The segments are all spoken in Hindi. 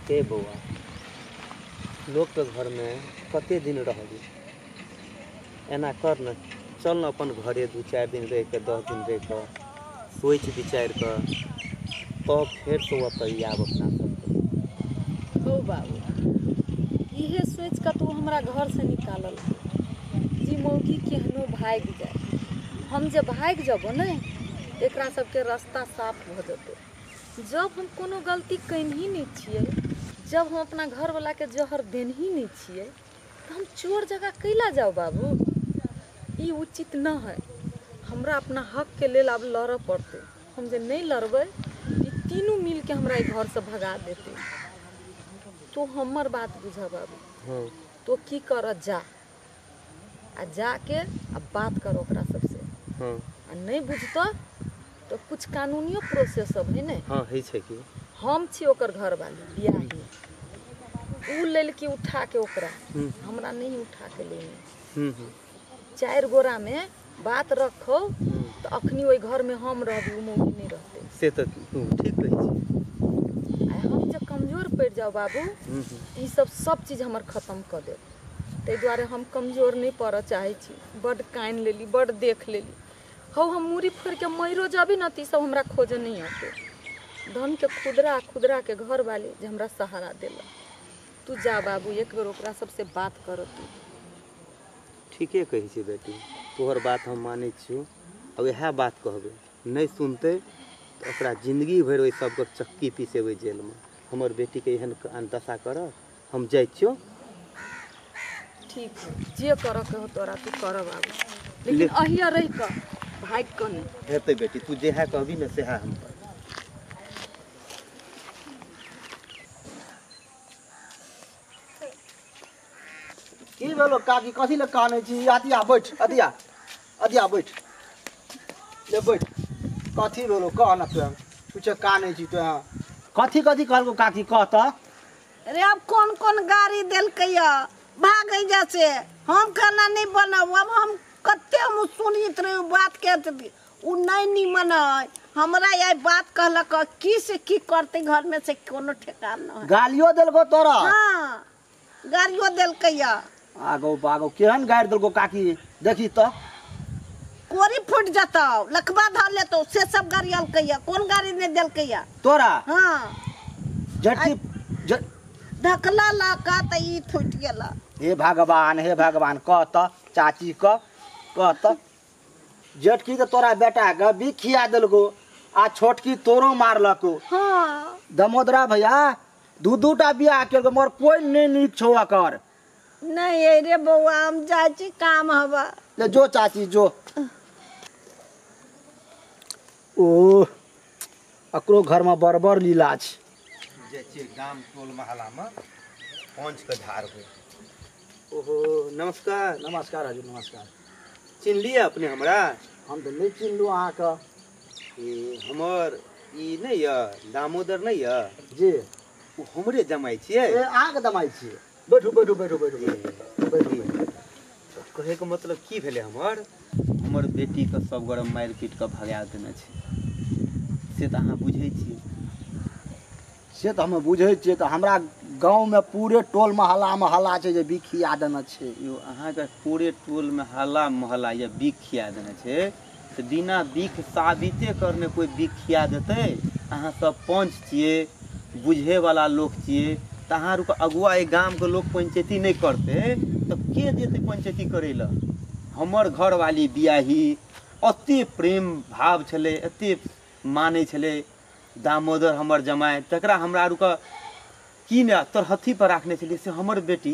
हे बउआ लोग के घर में कते दिन रहबी एना कर न चल न अपन घरे 2-4 दिन रह के 10 दिन रह के सोच विचार कर तब फिर तो ओतय आब अपना सबके। हो बाबू इहे सोच के तू हमरा घर से निकालल जी मौगी केहनो भाग जाए हम जे भाग जब न एकरा सबके रास्ता साफ भ जेतै। जब हम कोनो गलती कहीं नहीं छिए जब हम अपना घर वाला के जहर देन ही नहीं छिए तो हम चोर जगह कैला जाओ बाबू ई उचित न है। हमरा अपना हक के लेल अब लड़ पड़ते हम जे नहीं लड़बै ई तीनों मिल के हमरा घर से भगा देते। तो हमर बात बुझा बाबू तो की कर जा आ जाके अब बात कर ओकरा सबसे आ नहीं बुझतो तो कुछ कानूनियो प्रोसेस सब है न। हां है छै कि हम छी ओकर घर वाली बियाही उ लेल की उठा के ओकरा हमरा नहीं उठा के लेनी 4 गोरा में बात रखो तो अखनी ओई घर में हम रहबी उ मौगी नहीं रहते से तो ठीक कहै छी। आ हम जे कमजोर पड़ जाओ बाबू ई सब चीज हमर खत्म कर दे ते द्वारे हम कमजोर नहीं पड़ चाहे छी। बड कान लेली बड देख लेली हो हम मूरी फोड़ के मरो जाबी न ती सब हमरा खोजे नहीं आते धन के खुदरा के घर वाले जे हमरा सहारा देला। तू जा बाबू एक बेर ओकरा सबसे बात कर तू। ठीके कहै छी बेटी तोहर बात हम मानै छियो अब यह बात कहबे नहीं सुनते तो ओकरा जिंदगी भर ओइ सब के चक्की पीसेबै जेल में। हमर बेटी के एहन दशा कर हम जाइ छियो। ठीक है जे कर के हो तोरा तू कर बाबू लेकिन अहिया रह के भाग के नहीं हेतै बेटी तू जेहा कहबी न सेहा हम करब। की भेलो काकी कथी ले कानै छी अतिया बैठ अतिया बैठ ले बैठ कथी भेलो कह न तू कुछ कानै छी तो कथी कहलको काकी कह त अरे अब कौन गाड़ी देलकै या भागै जैसे हम खाना नहीं बनाऊ अब हम कते हम सुनित रहे बात कहते उ नहीं निमन है हमरा ये बात कहलक की से की करते घर में से कोनो ठेकान न है। गालियो देलको तोरा? हां गालियो देलकै या आगो केहन गाड़ी देलको काकी देखी त कोरी फुट जतौ लखबा धर लेतो से सब गाड़ी अलकै या कौन गाड़ी ने देलकै या तोरा? हां जट्टी धकला लाका त ई फुट गेला। हे भगवान कह त चाची कह त जेठकी तो तोरा बेटा के भी खिया देलको आ छोटकी तोरो मारलको। हां दमोदरा भैया दू-दूटा बियाह केलको मोर कोई नहीं नीक छौ कर नहीं रे बउआ हम जाय छी काम हवा ले जो चाची जो। ओ अकरो घर में बरबर लीला छ जे छी गाम टोल महला में पहुंच के धार होय। ओहो नमस्कार नमस्कार हजुर नमस्कार। चिन्ह लिया अपने हमरा? हम तो नहीं चिन्हलू अहाँ का हमर ई नहीं य दामोदर नहीं य जी उ हमरे जमाई छियै। अहाँ के दमाई छियै बैठू कहे के मतलब की भेले हमर बेटी के सब गरम मार पीट के भगा देने छै से त अहाँ बुझै छियै। से तो हम बुझे छियै तो हमरा गांव में पूरे टोल महल्ला में हल्ला छै जे बिखिया देने छै। यो अहाँ के पूरे टोल में हल्ला मोहल्ला या बिख खिया देने छै तो बिना बिख साबिते करने कोई बिख खिया देते? अहाँ सब पंच छियै बुझे वाला लोग छियै त अहाँ रुक अगुआ ए गांव के लोग पंचायती नहीं करते तो के जेते पंचायती करे ला? हमर घर वाली बियाही अति प्रेम भाव छले अति माने छले दामोदर हमर जमाई तकरा हमरा रुक की ने तोर हथी पर रखने छली से हमर बेटी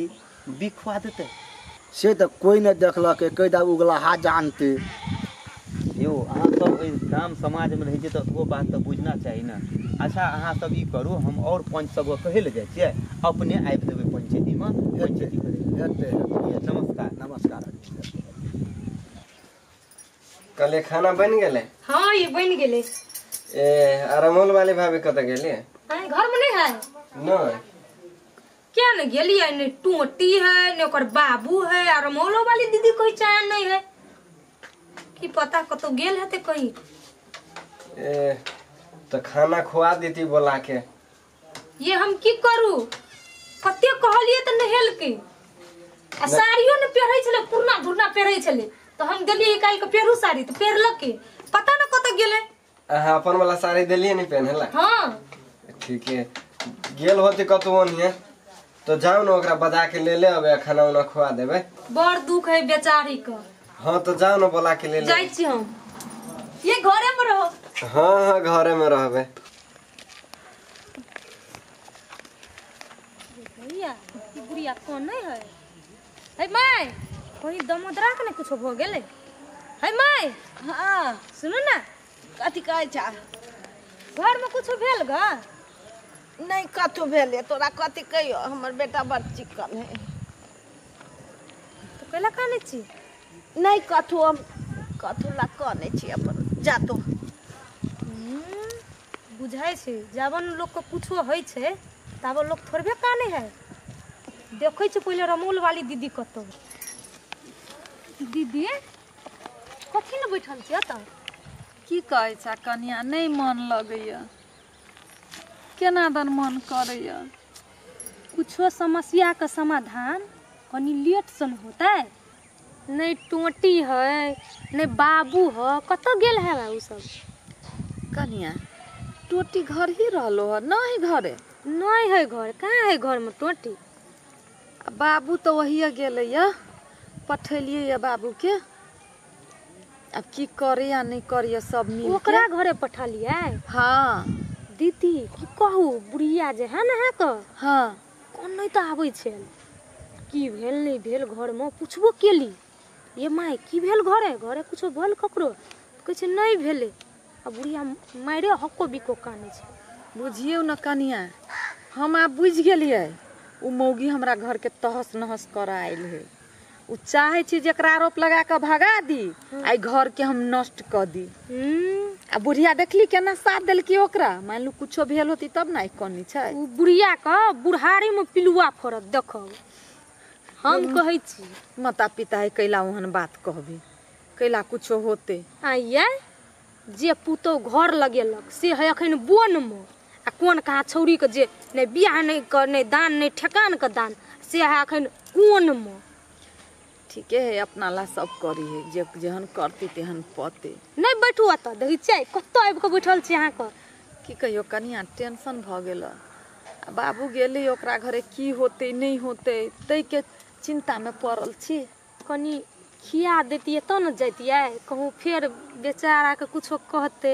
बिखवा देते? से तो कोई नहीं देखलक कैदा उगला हा जानते। यो अहाँ सब गाम समाज में रहे तो वो बात तो बुझना चाहिए ना। अच्छा अहाँ सब ई करू हम और पंच सब कहे ले जाय छियै अपने आबि देबै पंचायती में पंचायती करे। नमस्कार। कले खाना बन गेले? हाँ ये बन गेले। ए अरमोल वाली भाभी कत गेली? घर में नहीं है। नहीं क्या न गेली है ने टोटी है ने ओकर बाबू है अरमोलो वाली दीदी कोई चाय नहीं है कि पता कतो गेल है ते कहीं। ए तो खाना खुआ देती बोला के। ये हम की करू कते कहलिए त नहेल के आ साड़ियो न पहिरै छले पुरना धुरना पहिरै छले तो हम देलिए काल के पेरू साड़ी तो पहिरलक के पता न कत गेले अहाँ अपन वाला साड़ी देलिए नहीं पहनेला हां ठीक है गेल होते कतौ नहीं तो जाओ ना ओकरा बजा के ले अबे खाना उना खुआ देबे बड़ दुख है बेचारी का हाँ तो जाओ ना बोला के ले जाई छी हम ये घरे में रहो हाँ घरे में रहबे भैया ई बुढ़िया कौन नहीं है हे माय कोई दमोदरा के न कुछ भ गेले हे माय हाँ सुनो ना कथी कहै छा घर में कुछ भेल ग नहीं कथू भेले तोरा कथी कहियो हमर बेटा बड़ चिकन है तो कैला काने छी नहीं कथू हम कथू ला कने छी अपन जा तो बुझाई छै जावन लोग को कुछो होई छै ताबो लोग थोड़बे काने है देखै छै पहिले रमोल वाली दीदी कतो दीदी कथी न बैठल छी त की कहै छा कनिया नहीं मन लगैया केना दन मन करैया कुछो समस्या का समाधान कनी लेट से न होता नहीं टोटी है नहीं बाबू है कतो गेल है उ सब कनिया टोटी घर ही रहलो है नहीं घरे नहीं है घर कहाँ है घर में टोटी आ बाबू तो वही गेले या पठेलिए या बाबू के अब की करे या नहीं करे सब मिल ओकरा घरे पठा लिया हाँ दीदी की कहू बुढ़िया जे है ना है तो हाँ कौन नहीं तो आबै छै की भेल नहीं भेल घर में पूछबो केली ये माय की भेल घरे घरे कुछो भेल ककरो कहै छै नहीं भेले आ बुढ़िया मारे हक्को बिको काने छै बुझिए न कनिया हम आप बुझ गेलिए उ मौगी हमरा घर के तहस नहस कर आयल है उ चाहे छी जेकरा आरोप लगा के भगा दी आई घर के हम नष्ट कर दी आ बुढ़िया देखली केना साथ देलकी ओकरा मान लू कुछो भेल होती तब ना कनी छै उ बुढ़िया का बुढ़ारी में पिलुआ फरत देखो हम कहै छी माता पिता है कैला ओहन बात कहबी कैला कुछो होते आइए जे पुतो घर लगेलक से है अखन बोन में आ कोन कहा छौरी के जे नहीं बियाह नहीं कर नहीं दान नहीं ठेकान के दान से है अखन कोन में ठीके है अपना ला सब करी है जे जेहन करती तेहन पते नहीं बैठू अत देखी छै कत आबि के बैठल छी अहाँ के की कहियो कनिया टेंशन भ गेल बाबू गेले ओकरा घरे की होते नहीं होते तै के चिंता में पड़ल छी कनी खिया देतिए तो न जैतिए कहूँ फिर बेचारा के कुछो कहते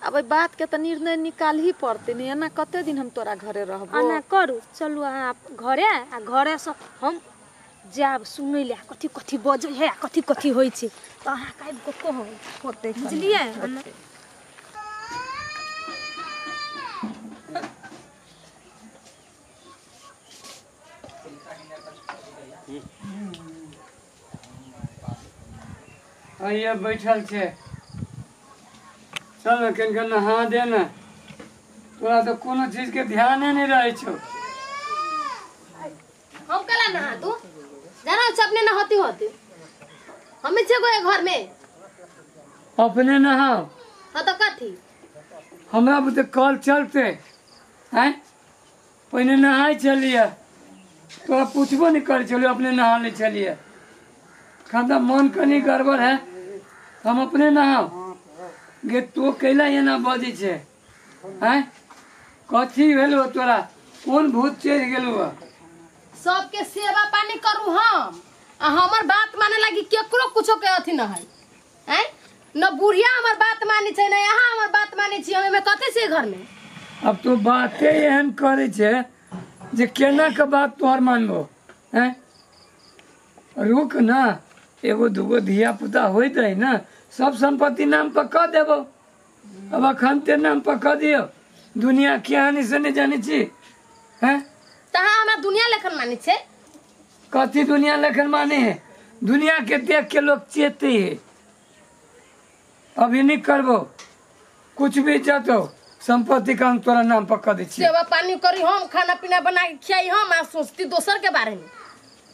अब बात के तो निर्णय निकाल ही पड़ते नहीं एना कते दिन हम तोरा घरे रहबो आना करू चलू अहाँ घरे आ घरे से हम जाब सुनै ले कथी कथी बजै है कथी कथी होइ छै तो अहाँ काइब को कहू होते बुझलिए ये बैठल छे चल कनिक नहा दे ना तोरा तो कोनो चीज के ध्यान नहीं रहे छो हम कला नहा तू जाना अपने नहाती होती हमें छे गए घर में अपने नहाओ हाँ तो कथी हमरा बुते कल चलते हैं पहले नहाई चलिए तोरा पूछबो नहीं कर चलो अपने नहा ले चलिए खादा मन कनी गड़बड़ है हम अपने नहाओ गे तो कैला ये ना बजी छे हैं कथी भेलो तोरा कौन भूत चढ़ गेलो सबके सेवा पानी करू हम आ हमर बात माने लगी केकरो कुछो के अथी न है हैं न बुढ़िया हमर बात मानी छै न यहाँ हमर बात मानी छी हमें कते से घर में अब तो बातें एहन करे छे जे केना के बात तोहर मानबो हैं रुक ना एगो दूगो धिया पुता होइत रही ना सब संपत्ति नाम पर कह देबो अब अखन ते नाम पर कह दियो दुनिया कहानी से नहीं जानी छी हैं तहाँ हमरा दुनिया लेखन मानी छै कथी दुनिया लेखन माने है दुनिया के देख के लोग चेते है अभी नहीं करबो कुछ भी जातो संपत्ति का हम तोरा नाम पर कह दै छी सेवा पानी करी हम खाना पीना बना के खियाई हम आ सोचती दोसर के बारे में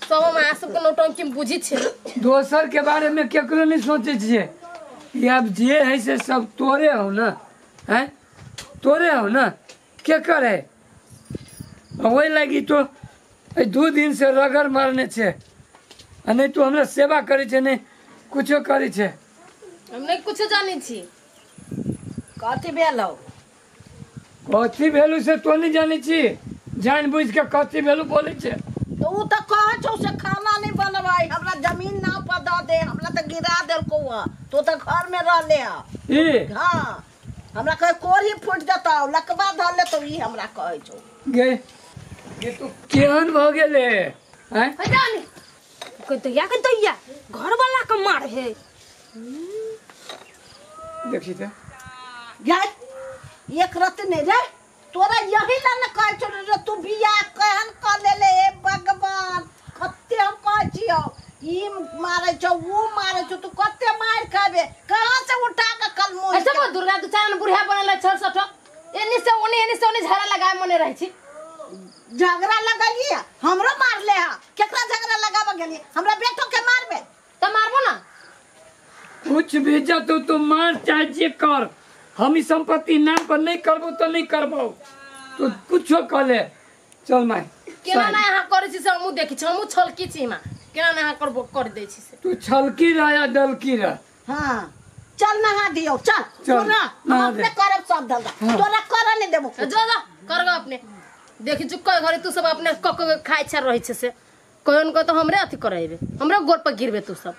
सब हम आ सब के नौटंकी में बुझी छे दोसर के बारे में केकरो नहीं सोचे छिए ये अब जे है से सब तोरे हो ना हैं तोरे हो ना के करे वही लगी तो 2 दिन से रगड़ मारने छे आ नहीं तू हमरा सेवा करे छे नहीं कुछो करे छे। हम नहीं कुछ जानी छी। कथी भेलो? कथी भेलू से तो नहीं जाने छी, जान बुझ के कथी भेलू बोले छे। तो उ तो कहे छौ से खाना नहीं बनवाई, हमरा जमीन ना पर दे दे, हमरा तो गिरा देलको हुआ, तो घर में रह ले आ। ई हाँ हमरा कहे कोरी फूट जता लकबा धर ले, तो ई हमरा कहे छौ गे ये तो केहन भ गेले हैं? जानी दैया घर वाला का मार है। देखी तो यार एक रत नहीं रे, तोरा यही ला न कहे छौ रे, तू बियाह कहन कर ले ले। हे भगवान कते हम कहे छियो, ई मारे छौ वो मारे छौ, तू कते मार खाबे, कहां से उठा के कल मोह ऐसे वो दुर्गा दु चार बुढ़िया बनल 66 एनी से ओनी झगड़ा लगाए मने रही छी। झगड़ा लगाइए हमरो मार ले हा, केकरा झगड़ा लगाबे गेली, हमरा बेटो के मारबे त मारबो ना। कुछ भी जा तो मार चाहे जे कर, हम ई संपत्ति नाम पर नहीं करबो तो नहीं करबो, तो कुछो कर ले। चल माय केना ना यहाँ करे छी से हमू देखि छी, हमू छलकी छी मा केना ना यहाँ करबो कर दे छी से। तू छलकी रह या दलकी रह। हां चल नहा दियो, चल चल, तोरा हम नहा अपने दे। करब सब धंधा, तोरा कर नहीं देबो। जा जा करगा अपने देखि छु कई घरे तू सब अपने कक खाइ छ रही छ से कोन को तो हमरे अथी करैबे, हमरे गोर पर गिरबे तू सब।